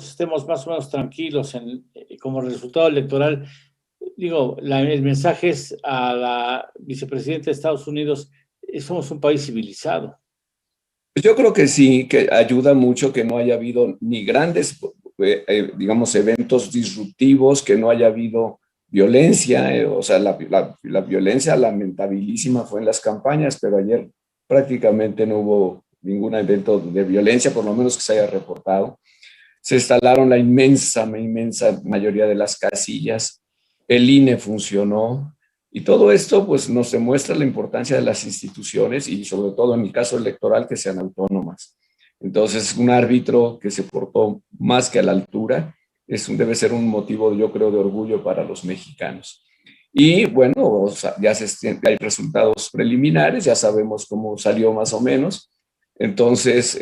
estemos más o menos tranquilos como resultado electoral. Digo, el mensaje es a la vicepresidenta de Estados Unidos, somos un país civilizado. Yo creo que sí, que ayuda mucho que no haya habido ni grandes, digamos, eventos disruptivos, que no haya habido violencia, o sea, la violencia lamentabilísima fue en las campañas, pero ayer prácticamente no hubo ningún evento de violencia, por lo menos que se haya reportado. Se instalaron la inmensa mayoría de las casillas, el INE funcionó, y todo esto pues nos demuestra la importancia de las instituciones y sobre todo en el caso electoral que sean autónomas. Entonces, un árbitro que se portó más que a la altura debe ser un motivo, yo creo, de orgullo para los mexicanos. Y bueno, o sea, hay resultados preliminares, ya sabemos cómo salió más o menos. Entonces,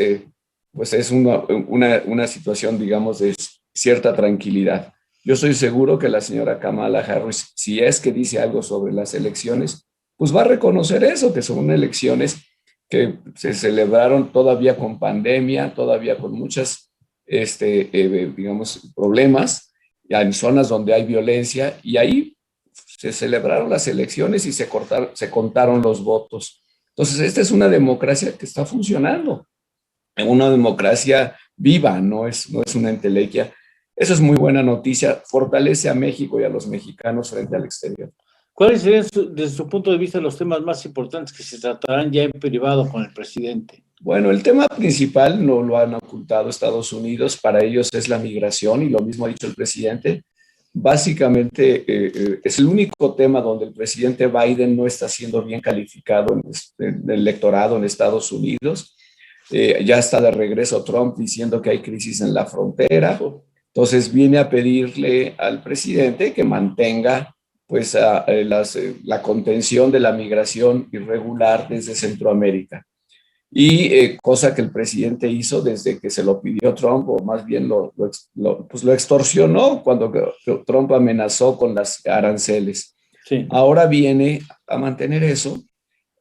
pues es una situación, digamos, de cierta tranquilidad. Yo estoy seguro que la señora Kamala Harris, si es que dice algo sobre las elecciones, pues va a reconocer eso, que son elecciones que se celebraron todavía con pandemia, todavía con muchas, digamos, problemas, en zonas donde hay violencia, y ahí se celebraron las elecciones y se contaron los votos. Entonces, esta es una democracia que está funcionando, una democracia viva, no es una entelequia. Eso es muy buena noticia, fortalece a México y a los mexicanos frente al exterior. ¿Cuáles serían, desde su punto de vista, los temas más importantes que se tratarán ya en privado con el presidente? Bueno, el tema principal no lo han ocultado Estados Unidos, para ellos es la migración, y lo mismo ha dicho el presidente. Básicamente es el único tema donde el presidente Biden no está siendo bien calificado en el electorado en Estados Unidos. Ya está de regreso Trump diciendo que hay crisis en la frontera. Entonces viene a pedirle al presidente que mantenga pues la contención de la migración irregular desde Centroamérica. Y cosa que el presidente hizo desde que se lo pidió Trump, o más bien pues lo extorsionó cuando Trump amenazó con las aranceles. Sí. Ahora viene a mantener eso.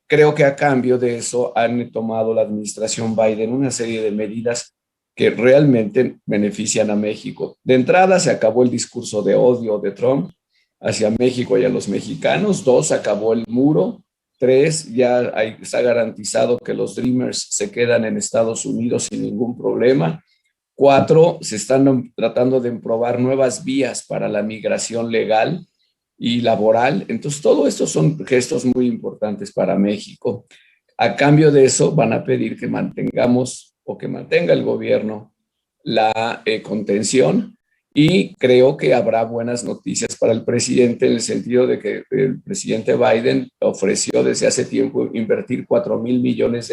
Creo que a cambio de eso han tomado la administración Biden una serie de medidas que realmente benefician a México. De entrada, se acabó el discurso de odio de Trump hacia México y a los mexicanos. 2, acabó el muro. 3, ya está garantizado que los Dreamers se quedan en Estados Unidos sin ningún problema. 4, se están tratando de probar nuevas vías para la migración legal y laboral. Entonces, todo esto son gestos muy importantes para México. A cambio de eso, van a pedir que mantengamos o que mantenga el gobierno la contención, y creo que habrá buenas noticias para el presidente en el sentido de que el presidente Biden ofreció desde hace tiempo invertir $4,000 millones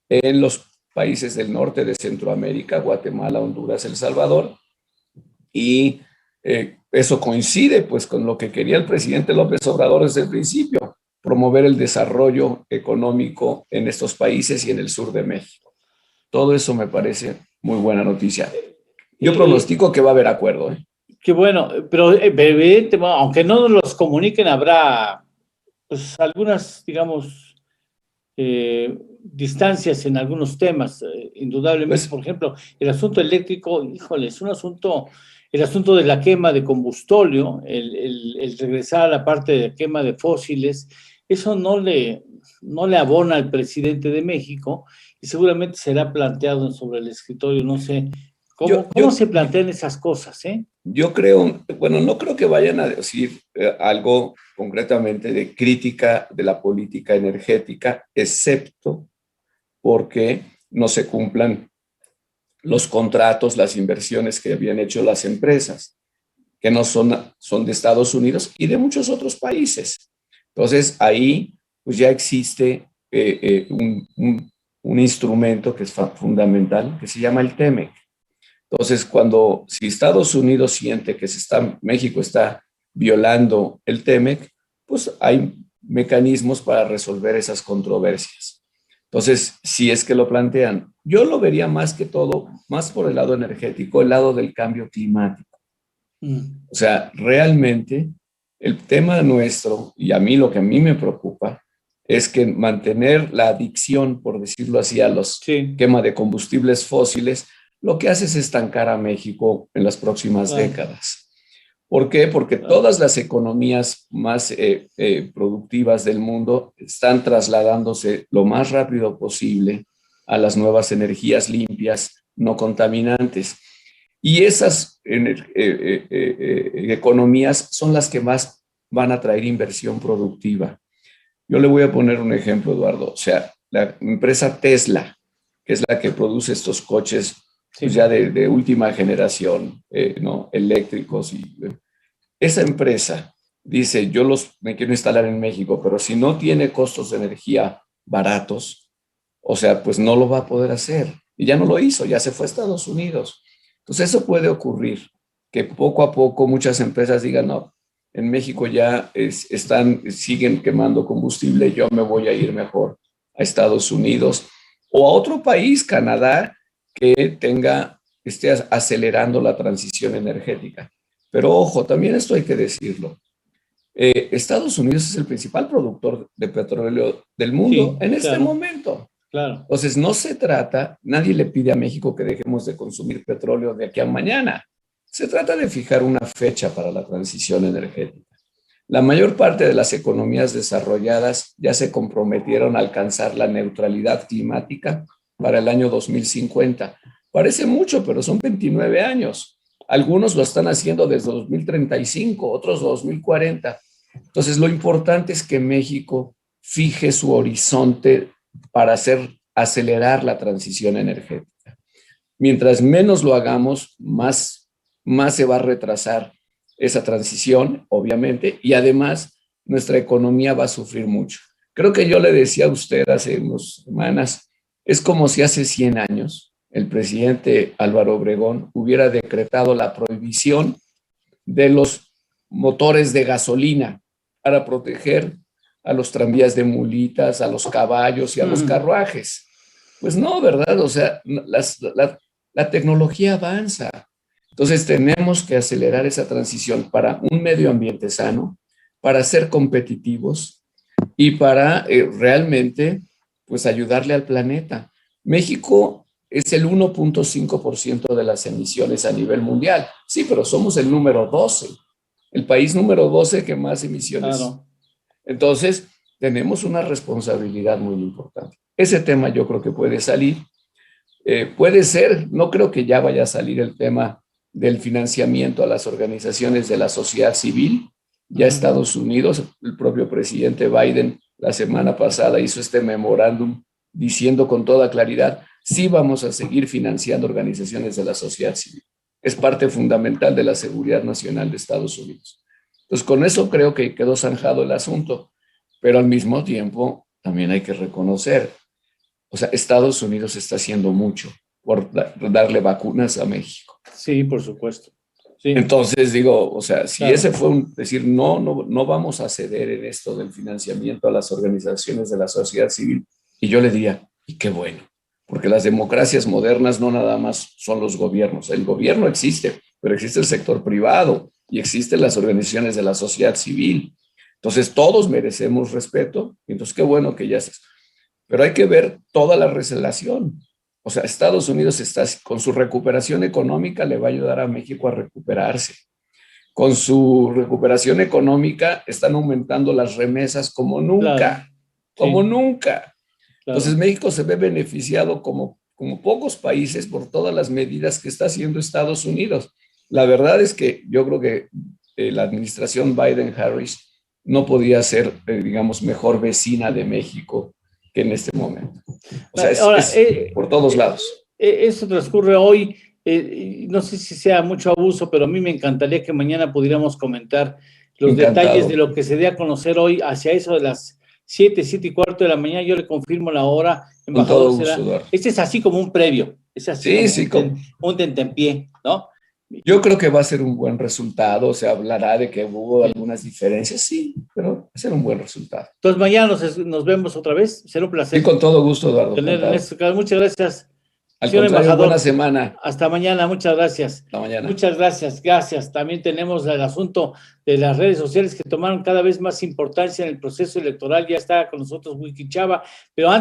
en los países del norte de Centroamérica, Guatemala, Honduras, El Salvador, y eso coincide pues con lo que quería el presidente López Obrador desde el principio, promover el desarrollo económico en estos países y en el sur de México. Todo eso me parece muy buena noticia. Yo pronostico que va a haber acuerdo. Qué bueno, pero evidentemente, aunque no nos los comuniquen, habrá pues algunas, digamos, distancias en algunos temas, indudablemente. Pues, por ejemplo, el asunto eléctrico, híjole, es un asunto, el asunto de la quema de combustóleo, el regresar a la parte de quema de fósiles, eso no le abona al presidente de México, y seguramente será planteado sobre el escritorio, no sé. ¿Cómo se plantean esas cosas? Yo creo, bueno, no creo que vayan a decir algo concretamente de crítica de la política energética, excepto porque no se cumplan los contratos, las inversiones que habían hecho las empresas, que no son de Estados Unidos y de muchos otros países. Entonces, ahí pues ya existe un instrumento que es fundamental, que se llama el TEMEC. Entonces, si Estados Unidos siente que México está violando el TEMEC, pues hay mecanismos para resolver esas controversias. Entonces, si es que lo plantean, yo lo vería más que todo, más por el lado energético, el lado del cambio climático. O sea, realmente el tema nuestro, y lo que a mí me preocupa, es que mantener la adicción, por decirlo así, a los quema de combustibles fósiles, lo que hace es estancar a México en las próximas Claro, décadas. ¿Por qué? Porque claro. todas las economías más productivas del mundo están trasladándose lo más rápido posible a las nuevas energías limpias, no contaminantes. Y esas economías son las que más van a traer inversión productiva. Yo le voy a poner un ejemplo, Eduardo. O sea, la empresa Tesla, que es la que produce estos coches pues Sí, ya de última generación, ¿no? Eléctricos. Esa empresa dice, me quiero instalar en México, pero si no tiene costos de energía baratos, o sea, pues no lo va a poder hacer. Y ya no lo hizo, ya se fue a Estados Unidos. Entonces eso puede ocurrir, que poco a poco muchas empresas digan, no, en México ya siguen quemando combustible, yo me voy a ir mejor a Estados Unidos o a otro país, Canadá, que esté acelerando la transición energética. Pero ojo, también esto hay que decirlo. Estados Unidos es el principal productor de petróleo del mundo sí, en este claro, momento. claro. Entonces, no se trata, nadie le pide a México que dejemos de consumir petróleo de aquí a mañana. Se trata de fijar una fecha para la transición energética. La mayor parte de las economías desarrolladas ya se comprometieron a alcanzar la neutralidad climática para el año 2050. Parece mucho, pero son 29 años. Algunos lo están haciendo desde 2035, otros 2040. Entonces, lo importante es que México fije su horizonte para acelerar la transición energética. Mientras menos lo hagamos, más se va a retrasar esa transición, obviamente, y además nuestra economía va a sufrir mucho. Creo que yo le decía a usted hace unas semanas, es como si hace 100 años el presidente Álvaro Obregón hubiera decretado la prohibición de los motores de gasolina para proteger a los tranvías de mulitas, a los caballos y a los Ujú. carruajes. Pues no, ¿verdad? O sea, la tecnología avanza. Entonces tenemos que acelerar esa transición para un medio ambiente sano, para ser competitivos y para realmente pues ayudarle al planeta. México es el 1.5% de las emisiones a nivel mundial. Sí, pero somos el número 12, el país número 12 que más emisiones. Claro. Entonces, tenemos una responsabilidad muy importante. Ese tema yo creo que puede salir. Puede ser, no creo que ya vaya a salir el tema del financiamiento a las organizaciones de la sociedad civil. Ya Ujú. Estados Unidos, el propio presidente Biden la semana pasada hizo este memorándum diciendo con toda claridad, sí vamos a seguir financiando organizaciones de la sociedad civil. Es parte fundamental de la seguridad nacional de Estados Unidos. Entonces, con eso creo que quedó zanjado el asunto, pero al mismo tiempo también hay que reconocer, o sea, Estados Unidos está haciendo mucho por darle vacunas a México. Sí, por supuesto. Sí, Entonces digo, o sea, si ese claro. fue decir, no, no, no vamos a ceder en esto del financiamiento a las organizaciones de la sociedad civil, y yo le diría, y qué bueno, porque las democracias modernas no nada más son los gobiernos, el gobierno existe, pero existe el sector privado y existen las organizaciones de la sociedad civil. Entonces todos merecemos respeto, y entonces qué bueno que ya se... Pero hay que ver toda la relación. O sea, Estados Unidos está con su recuperación económica, le va a ayudar a México a recuperarse. Con su recuperación económica están aumentando las remesas Claro. como Sí, nunca. Entonces claro. México se ve beneficiado como pocos países por todas las medidas que está haciendo Estados Unidos. La verdad es que yo creo que la administración Biden-Harris no podía ser, digamos, mejor vecina de México que en este momento. O sea, Ahora, es por todos lados. eso transcurre hoy. Y no sé si sea mucho abuso, pero a mí me encantaría que mañana pudiéramos comentar los detalles de Encantado. lo que se dé a conocer hoy hacia eso de las 7, 7:15 de la mañana. Yo le confirmo la hora, Con embajador, todo gusto, será. Eduardo. Este es así como un previo, es así Sí, como sí, un tentempié, ¿no? yo creo que va a ser un buen resultado. Se hablará de que hubo Sí. algunas diferencias, sí, pero va a ser un buen resultado. Entonces, mañana nos vemos otra vez. Será un Sí, placer con todo gusto, Eduardo, tener en encantado. este caso. Muchas gracias, Al señor contrario, buena embajador. semana. Hasta mañana, muchas gracias. Hasta mañana. Muchas gracias, gracias. También tenemos el asunto de las redes sociales que tomaron cada vez más importancia en el proceso electoral. Ya está con nosotros Wiki Chava, pero antes